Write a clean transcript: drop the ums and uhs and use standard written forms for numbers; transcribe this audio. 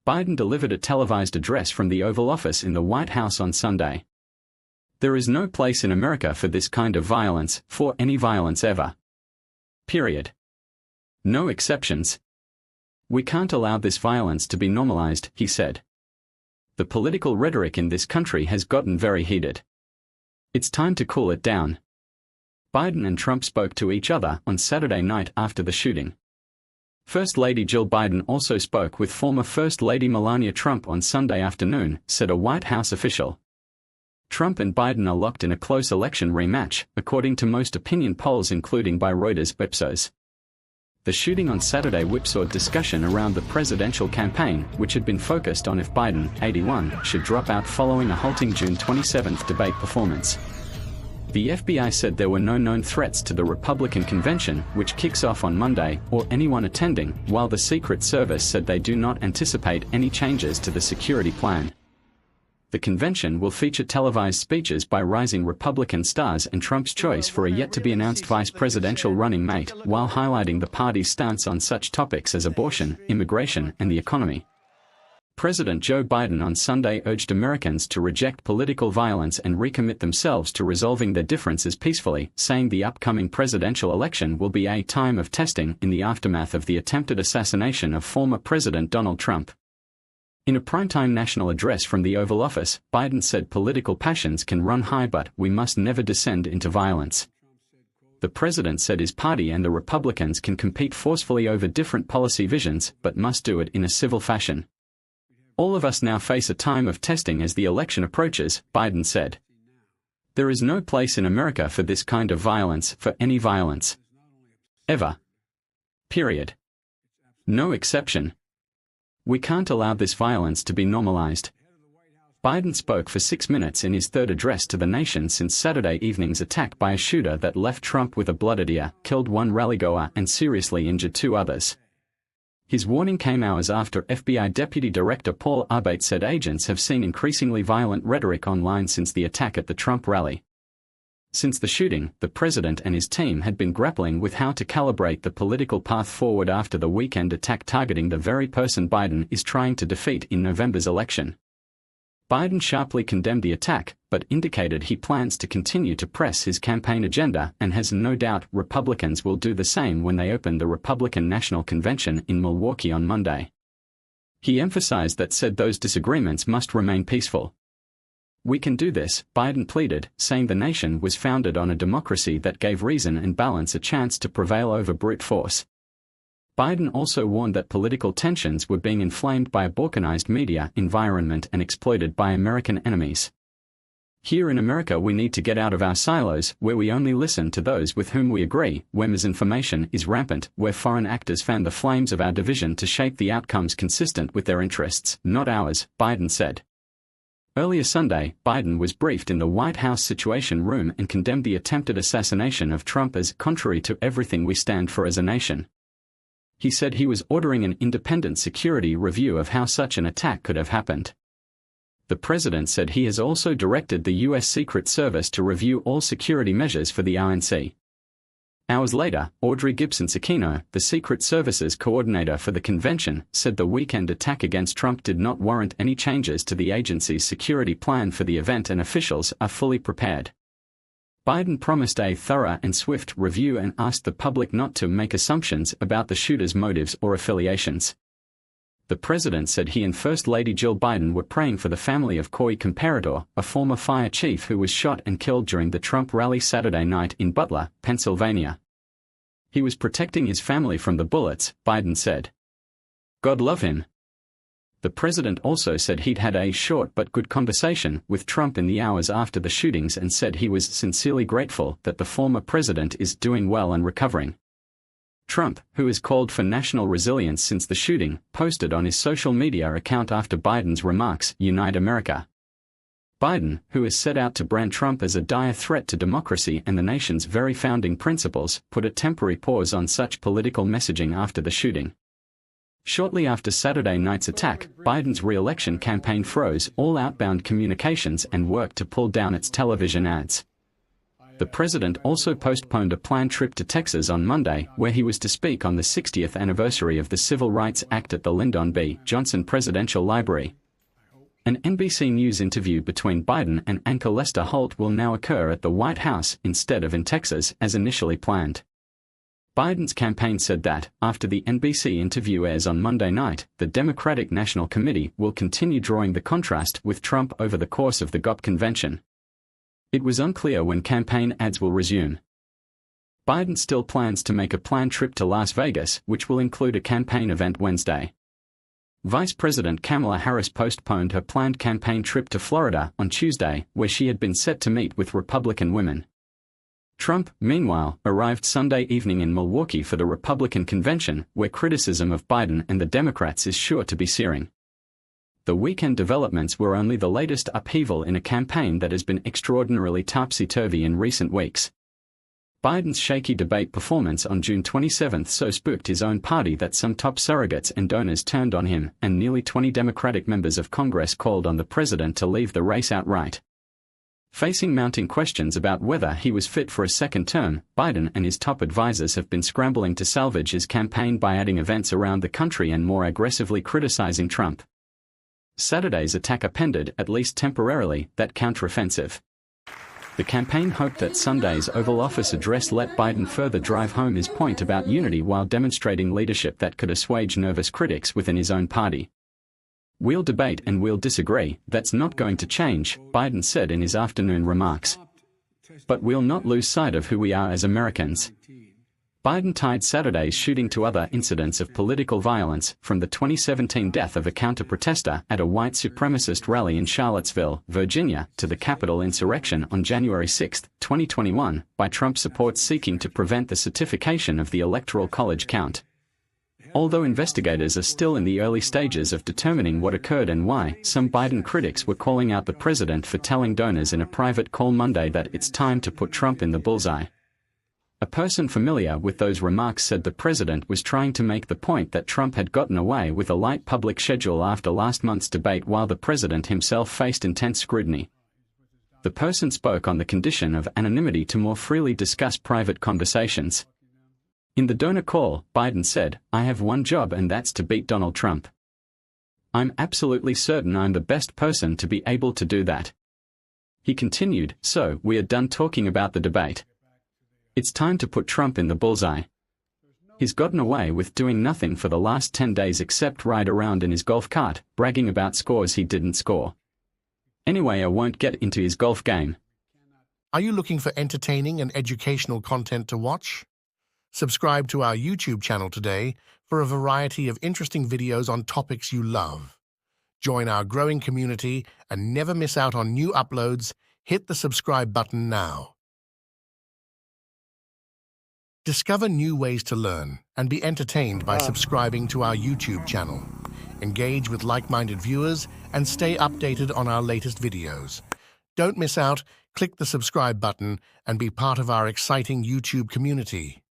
Biden delivered a televised address from the Oval Office in the White House on Sunday. There is no place in America for this kind of violence, for any violence ever. Period. No exceptions. We can't allow this violence to be normalized, he said. The political rhetoric in this country has gotten very heated. It's time to cool it down. Biden and Trump spoke to each other on Saturday night after the shooting. First Lady Jill Biden also spoke with former First Lady Melania Trump on Sunday afternoon, said a White House official. Trump and Biden are locked in a close election rematch, according to most opinion polls including by Reuters Ipsos. The shooting on Saturday whipsawed discussion around the presidential campaign, which had been focused on if Biden, 81, should drop out following a halting June 27 debate performance. The FBI said there were no known threats to the Republican convention, which kicks off on Monday, or anyone attending, while the Secret Service said they do not anticipate any changes to the security plan. The convention will feature televised speeches by rising Republican stars and Trump's choice for a yet-to-be-announced vice presidential running mate, while highlighting the party's stance on such topics as abortion, immigration, and the economy. President Joe Biden on Sunday urged Americans to reject political violence and recommit themselves to resolving their differences peacefully, saying the upcoming presidential election will be a time of testing in the aftermath of the attempted assassination of former President Donald Trump. In a primetime national address from the Oval Office, Biden said political passions can run high but we must never descend into violence. The president said his party and the Republicans can compete forcefully over different policy visions but must do it in a civil fashion. All of us now face a time of testing as the election approaches, Biden said. There is no place in America for this kind of violence, for any violence. Ever. Period. No exception. We can't allow this violence to be normalized. Biden spoke for 6 minutes in his third address to the nation since Saturday evening's attack by a shooter that left Trump with a blooded ear, killed one rallygoer and seriously injured 2 others. His warning came hours after FBI Deputy Director Paul Abate said agents have seen increasingly violent rhetoric online since the attack at the Trump rally. Since the shooting, the president and his team had been grappling with how to calibrate the political path forward after the weekend attack targeting the very person Biden is trying to defeat in November's election. Biden sharply condemned the attack, but indicated he plans to continue to press his campaign agenda and has no doubt Republicans will do the same when they open the Republican National Convention in Milwaukee on Monday. He emphasized that said those disagreements must remain peaceful. We can do this, Biden pleaded, saying the nation was founded on a democracy that gave reason and balance a chance to prevail over brute force. Biden also warned that political tensions were being inflamed by a balkanized media environment and exploited by American enemies. Here in America we need to get out of our silos, where we only listen to those with whom we agree, where misinformation is rampant, where foreign actors fan the flames of our division to shape the outcomes consistent with their interests, not ours, Biden said. Earlier Sunday, Biden was briefed in the White House Situation Room and condemned the attempted assassination of Trump as contrary to everything we stand for as a nation. He said he was ordering an independent security review of how such an attack could have happened. The president said he has also directed the U.S. Secret Service to review all security measures for the RNC. Hours later, Audrey Gibson-Sakino, the Secret Service's coordinator for the convention, said the weekend attack against Trump did not warrant any changes to the agency's security plan for the event and officials are fully prepared. Biden promised a thorough and swift review and asked the public not to make assumptions about the shooter's motives or affiliations. The president said he and First Lady Jill Biden were praying for the family of Corey Comparador, a former fire chief who was shot and killed during the Trump rally Saturday night in Butler, Pennsylvania. He was protecting his family from the bullets, Biden said. God love him. The president also said he'd had a short but good conversation with Trump in the hours after the shootings and said he was sincerely grateful that the former president is doing well and recovering. Trump, who has called for national resilience since the shooting, posted on his social media account after Biden's remarks, "Unite America." Biden, who has set out to brand Trump as a dire threat to democracy and the nation's very founding principles, put a temporary pause on such political messaging after the shooting. Shortly after Saturday night's attack, Biden's re-election campaign froze all outbound communications and worked to pull down its television ads. The president also postponed a planned trip to Texas on Monday, where he was to speak on the 60th anniversary of the Civil Rights Act at the Lyndon B. Johnson Presidential Library. An NBC News interview between Biden and anchor Lester Holt will now occur at the White House instead of in Texas as initially planned. Biden's campaign said that, after the NBC interview airs on Monday night, the Democratic National Committee will continue drawing the contrast with Trump over the course of the GOP convention. It was unclear when campaign ads will resume. Biden still plans to make a planned trip to Las Vegas, which will include a campaign event Wednesday. Vice President Kamala Harris postponed her planned campaign trip to Florida on Tuesday, where she had been set to meet with Republican women. Trump, meanwhile, arrived Sunday evening in Milwaukee for the Republican convention, where criticism of Biden and the Democrats is sure to be searing. The weekend developments were only the latest upheaval in a campaign that has been extraordinarily topsy-turvy in recent weeks. Biden's shaky debate performance on June 27 so spooked his own party that some top surrogates and donors turned on him, and nearly 20 Democratic members of Congress called on the president to leave the race outright. Facing mounting questions about whether he was fit for a second term, Biden and his top advisors have been scrambling to salvage his campaign by adding events around the country and more aggressively criticizing Trump. Saturday's attack appended, at least temporarily, that counteroffensive. The campaign hoped that Sunday's Oval Office address let Biden further drive home his point about unity while demonstrating leadership that could assuage nervous critics within his own party. "We'll debate and we'll disagree, that's not going to change," Biden said in his afternoon remarks. "But we'll not lose sight of who we are as Americans." Biden tied Saturday's shooting to other incidents of political violence, from the 2017 death of a counter-protester at a white supremacist rally in Charlottesville, Virginia, to the Capitol insurrection on January 6, 2021, by Trump supporters seeking to prevent the certification of the Electoral College count. Although investigators are still in the early stages of determining what occurred and why, some Biden critics were calling out the president for telling donors in a private call Monday that it's time to put Trump in the bullseye. A person familiar with those remarks said the president was trying to make the point that Trump had gotten away with a light public schedule after last month's debate while the president himself faced intense scrutiny. The person spoke on the condition of anonymity to more freely discuss private conversations. In the donor call, Biden said, "I have one job and that's to beat Donald Trump. I'm absolutely certain I'm the best person to be able to do that." He continued, "So, we are done talking about the debate. It's time to put Trump in the bullseye. He's gotten away with doing nothing for the last 10 days except ride around in his golf cart, bragging about scores he didn't score. Anyway, I won't get into his golf game." Are you looking for entertaining and educational content to watch? Subscribe to our YouTube channel today for a variety of interesting videos on topics you love. Join our growing community and never miss out on new uploads. Hit the subscribe button now. Discover new ways to learn and be entertained by subscribing to our YouTube channel. Engage with like-minded viewers and stay updated on our latest videos. Don't miss out, click the subscribe button and be part of our exciting YouTube community.